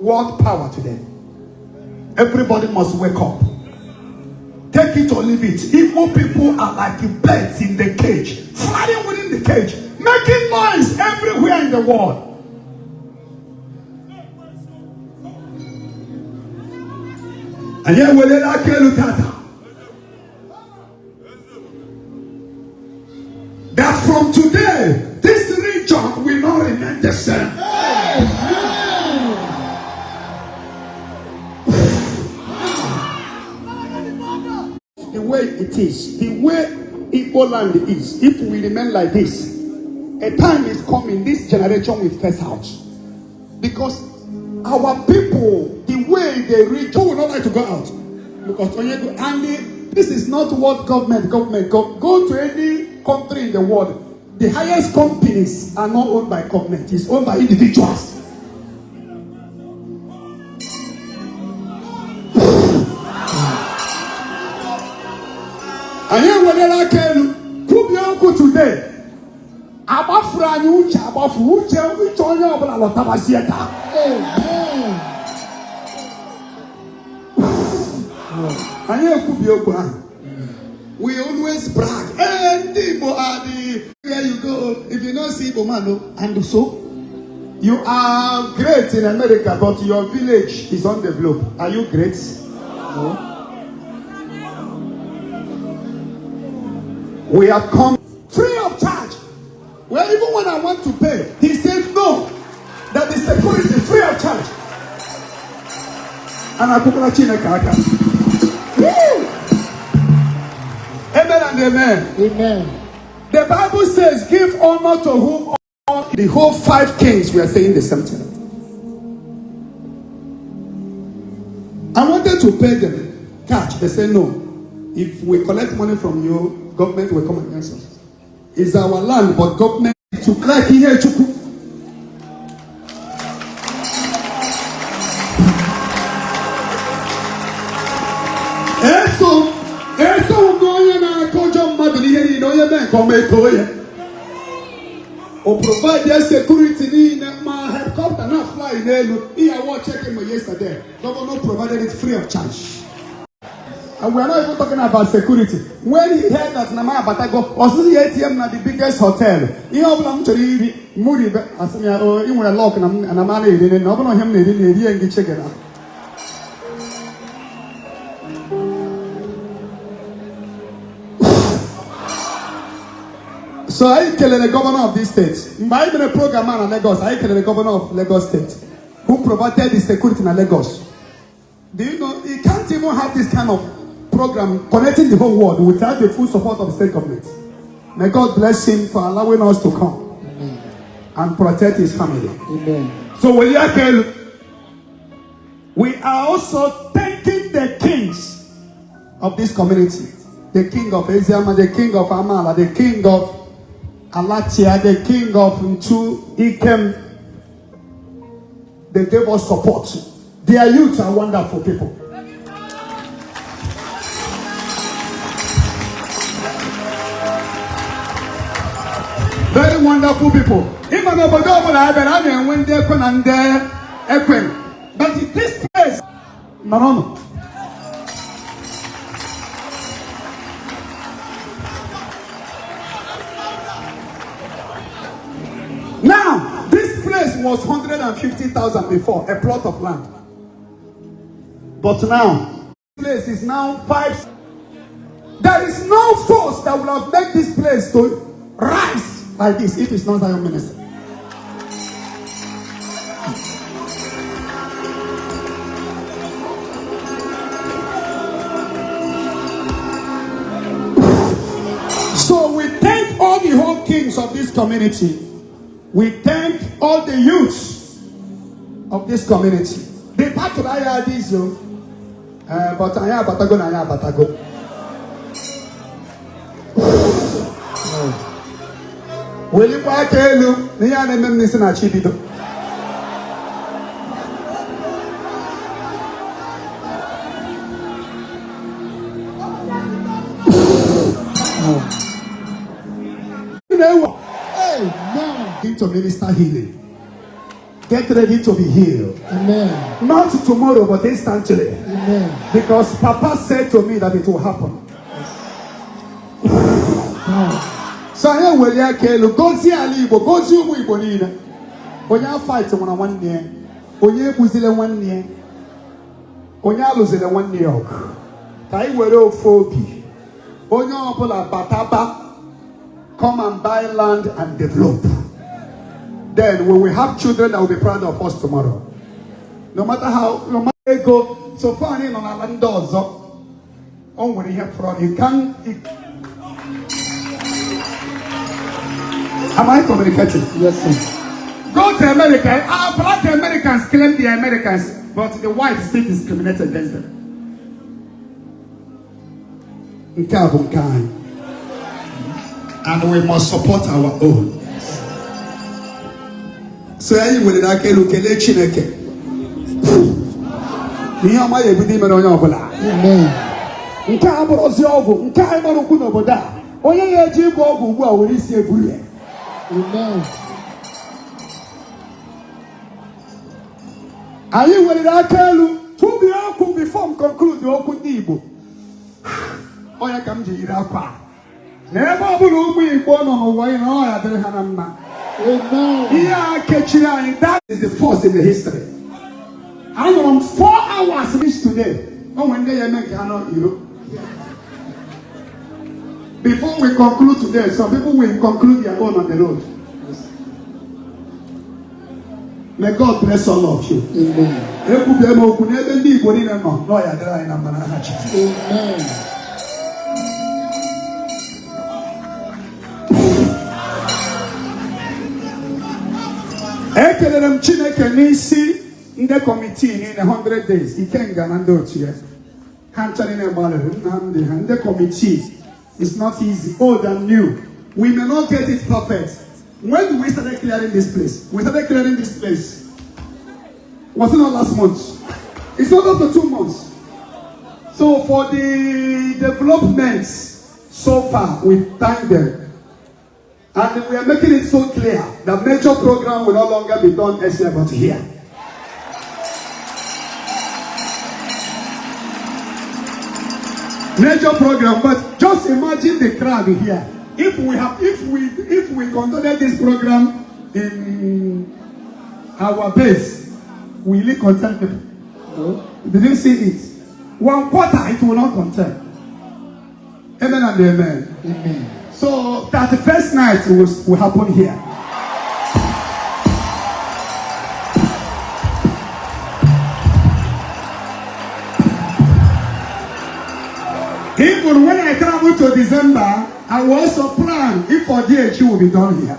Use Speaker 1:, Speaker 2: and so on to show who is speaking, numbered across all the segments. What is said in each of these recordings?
Speaker 1: world power today. Everybody must wake up. Take it or leave it. Igbo people are like birds in the cage, flying within the cage, making noise everywhere in the world. And yet, that from today, this region will not remain the same. The way it is, the way Igbo Land is, if we remain like this, a time is coming, this generation will face out. Because our people, the way they reach, who will not like to go out. Because when you go, and this is not what government go to any country in the world. The highest companies are not owned by government, it's owned by individuals. And here when I can prove your uncle today. Abafra ni uche abafu uche onye obula lotaba sieta. And here could be open. We always brag. Ndi Igbo are the where you go. If you don't see Igbo man, and so you are great in America, but your village is on the globe. Are you great? No. We have come free of charge. Well, even when I want to pay, he said no. That the security is free of charge. And I put a chin kaka. Amen and amen. Amen. The Bible says, give honor to whom honor. The whole 5 kings we are saying the same thing. I wanted to pay them cash. They say no. If we collect money from you, government will come against us. It's our land, but government took like here to cook. Eso going na kojo mmadụ ihe ni no ye ben come to ye. O provide their security ni my helicopter na fly n'elu. Here I was checking me yesterday. Government provided it free of charge. And we are not even talking about security. When he heard that Nama Batago was the ATM na the biggest hotel, he opened to the Moody as you were a lock and a man didn't open him and get check it out. So I tell the governor of this state. By the program man in Lagos, I tell the governor of Lagos State who provided the security in Lagos. Do you know he can't even have this kind of program connecting the whole world without the full support of the state government. May God bless him for allowing us to come. Amen. And protect his family. Amen. So we are also thanking the kings of this community. The king of Isiagu, the king of Omenala, the king of Attire, the king of Kultur, Ikem. They gave us support. Their youth are wonderful people. Very wonderful people. Even though when they come and but in this place, no. Now, this place was 150,000 before, a plot of land. But now, this place is now 5. There is no force that will have made this place to rise like this if it's not Zion minister. So we thank all the whole kings of this community. We thank all the youths of this community. The part of I this but I have Batago. Will you walk in? The young men listen at Chibido. To minister healing. Get ready to be healed.
Speaker 2: Amen.
Speaker 1: Not tomorrow, but instantly.
Speaker 2: Amen.
Speaker 1: Because Papa said to me that it will happen. So I will go see Ali Igbo, go see Umu Igbo Nina. Onya fight on 1 year. Onye buzile 1 year. Onya luzile 1 year. Tai were phobi. Onya opola bataba. Come and buy land and develop. Then when we have children that will be proud of us tomorrow. No matter how, no matter they go, so far in on our land doors, on when you hear from you can't. Am I communicating?
Speaker 2: Yes, sir.
Speaker 1: Go to America. Black Americans claim they are Americans, but the white still discriminate against them. And we must support our own. So anyway, I can look at the Chineke.
Speaker 2: Amen.
Speaker 1: Nka abrozi ogu, nka imaruku no boda. Onye ye ji go ogu ugbu a were isi eburu.
Speaker 2: Amen.
Speaker 1: Anyị were aka elu tubi okwu before conclude the okwu Ndi Igbo. Onye ka m ji yiri akwa. Na ebe ọbụla ụmụ Igbo nọ n'ụwa anyị na ọ ya dịrị ha na mma.
Speaker 2: Amen.
Speaker 1: Ihe kechiri anyị, that is the first in the history. I know 4 hours reach today. Oh, when they make Europe. Before we conclude today, some people will conclude their own on the road. May God bless all of you.
Speaker 2: Amen.
Speaker 1: Ekelere Chineke n'isi ndị committee in 100 days. Ikenga na ndị otu ya. Ha nchara na-agbalịrị ndị committee is not easy, old and new. We may not get it perfect. When do we start clearing this place? We started clearing this place. Was it not last month? It's not up to 2 months. So for the developments so far, we thank them. And we are making it so clear that major program will no longer be done elsewhere but here. Major program, but just imagine the crowd here. If we conducted this program in our base, will it contain people? No. Did you see it? 1/4 it will not contain. Amen and amen.
Speaker 2: Amen.
Speaker 1: So that the first night will happen here. Even when I travel to December, I will also plan if for DH will be done here.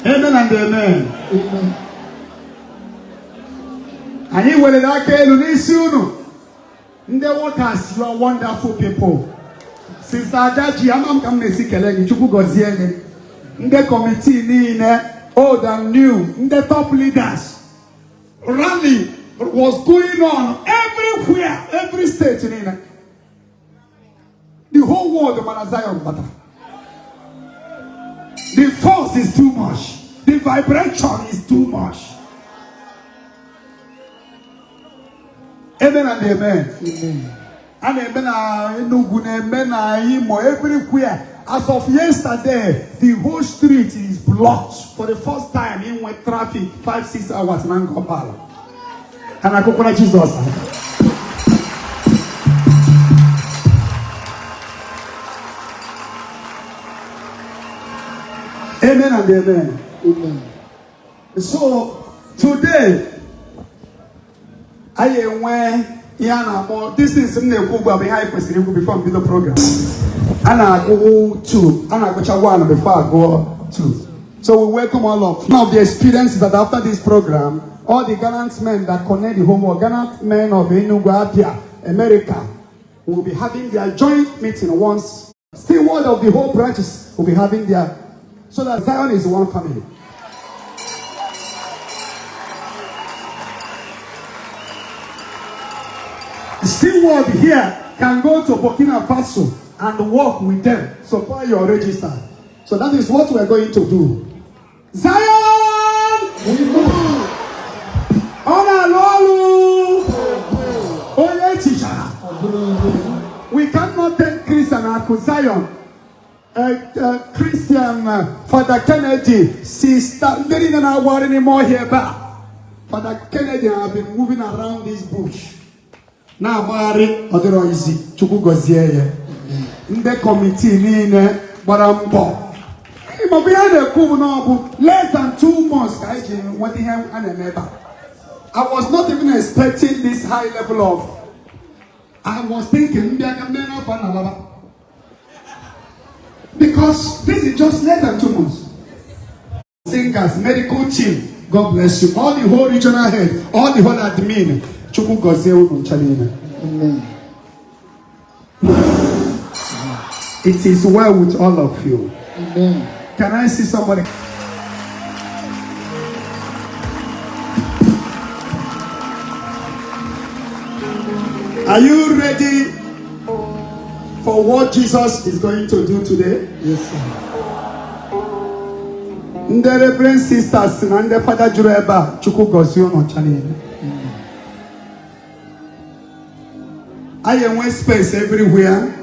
Speaker 1: Amen and amen.
Speaker 2: Amen.
Speaker 1: And you will like Elunisunu. The workers, you are wonderful people. Sister Adaji, I'm coming to see Kelly, Chuku Goziene. The committee, old and new, the top leaders. Rally was going on everywhere, every state in Ina. The whole world of Zion matter. The force is too much. The vibration is too much. Amen and amen.
Speaker 2: Amen.
Speaker 1: And amen, everywhere. As of yesterday, the whole street is blocked. For the first time, in went traffic 5-6 hours in Angopala. And I go Jesus. Amen and amen.
Speaker 2: Amen.
Speaker 1: So today, I am where this is behind President before the program. And I go to, and I go one before I go to. So we welcome all of now the experiences that after this program, all the gallant men that connect the home, gallant men of Enugu, Attire, America, will be having their joint meeting once. Steward of the whole branches will be having their, so that Zion is one family. The steward here can go to Burkina Faso and work with them so far you're registered. So that is what we're going to do. Zion! We cannot take Christian and Zion. Christian Father Kennedy, sister, they didn't know anymore here back. Father Kennedy have been moving around this bush. Now, Mari, other easy, Chuku Gozier. In the committee, Nina, Barambo. Less than 2 months, I was not even expecting this high level of. I was thinking, because this is just less than 2 months. Singers, medical team, God bless you. All the whole regional head, all the whole admin. Amen. It is well with all of you.
Speaker 2: Amen.
Speaker 1: Can I see somebody? Are you ready for what Jesus is going to do today?
Speaker 2: Yes, sir.
Speaker 1: The Reverend Sisters and the Father Jureba Chuku Gosio no channel. I am one space everywhere.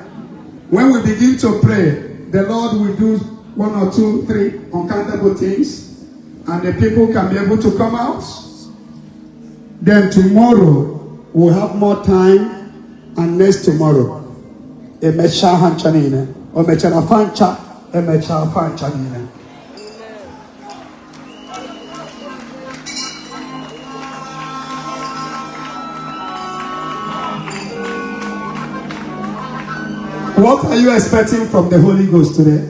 Speaker 1: When we begin to pray, the Lord will do 1 or 2, 3 uncountable things, and the people can be able to come out. Then tomorrow we'll have more time, and next tomorrow, a mecha hanchanine, or mecha fancha, a mecha fanchanine. What are you expecting from the Holy Ghost today?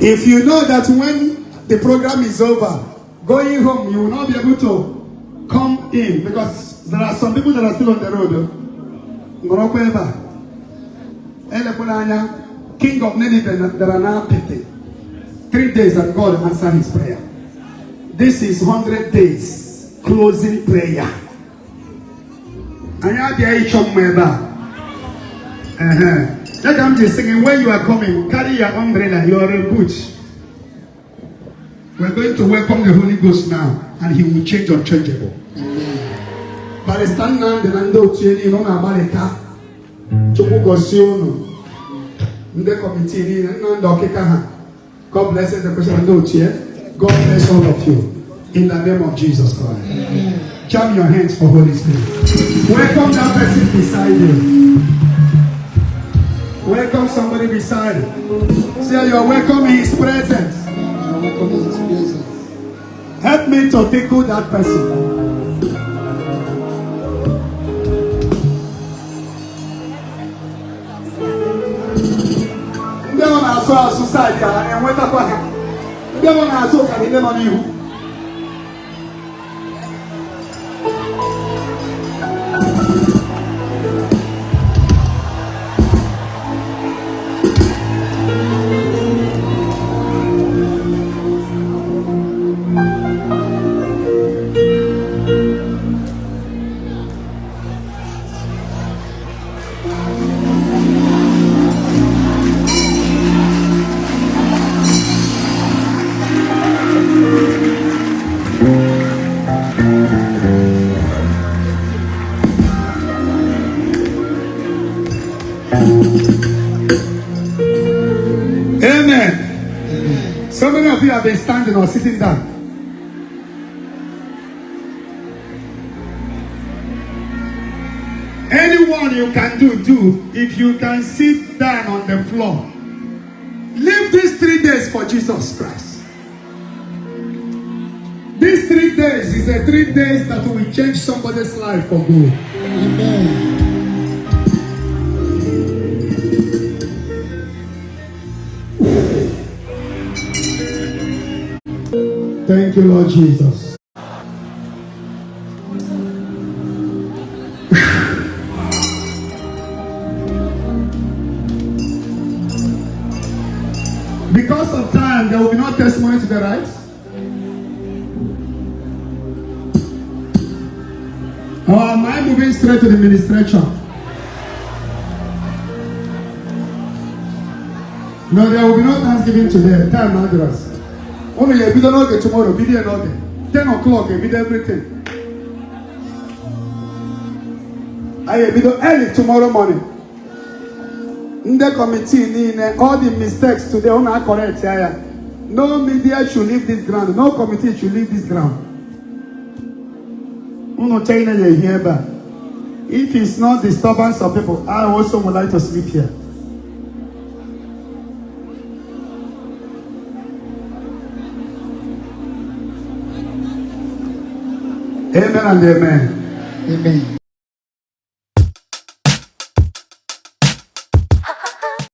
Speaker 1: If you know that when the program is over, going home, you will not be able to come in because there are some people that are still on the road. King of Nineveh, there are now 50. 3 days and God answered his prayer. This is 100 days closing prayer. And like I'm just singing, when you are coming, carry your umbrella, you are a boot. We're going to welcome the Holy Ghost now, and He will change unchangeable. But it's time now, the Nando Tieni, no Amaleka, Choku Gosiono, the committee, Nando Kekaha. God bless the person Nando Tie. God bless all of you. In the name of Jesus Christ. Jam your hands for Holy Spirit. Welcome that person beside you. Welcome somebody beside you. Say you're welcome in His presence. Help me to tickle that person. Society and what about they want to ask them on you. Amen. So many of you have been standing or sitting down. Anyone you can do. If you can sit down on the floor, live these 3 days for Jesus Christ. These 3 days is a 3 days that will change somebody's life for good.
Speaker 2: Amen.
Speaker 1: Thank you, Lord Jesus. Because of time, there will be no testimony to the right. Or am I moving straight to the administration? No, there will be no Thanksgiving today. Time address. Only a video not tomorrow, video not 10 o'clock, a video everything. I have video early tomorrow morning. In the committee, all the mistakes today, on are correct. No media should leave this ground. No committee should leave this ground. If it's not disturbance of people, I also would like to sleep here. Amen and amen.
Speaker 2: Amen.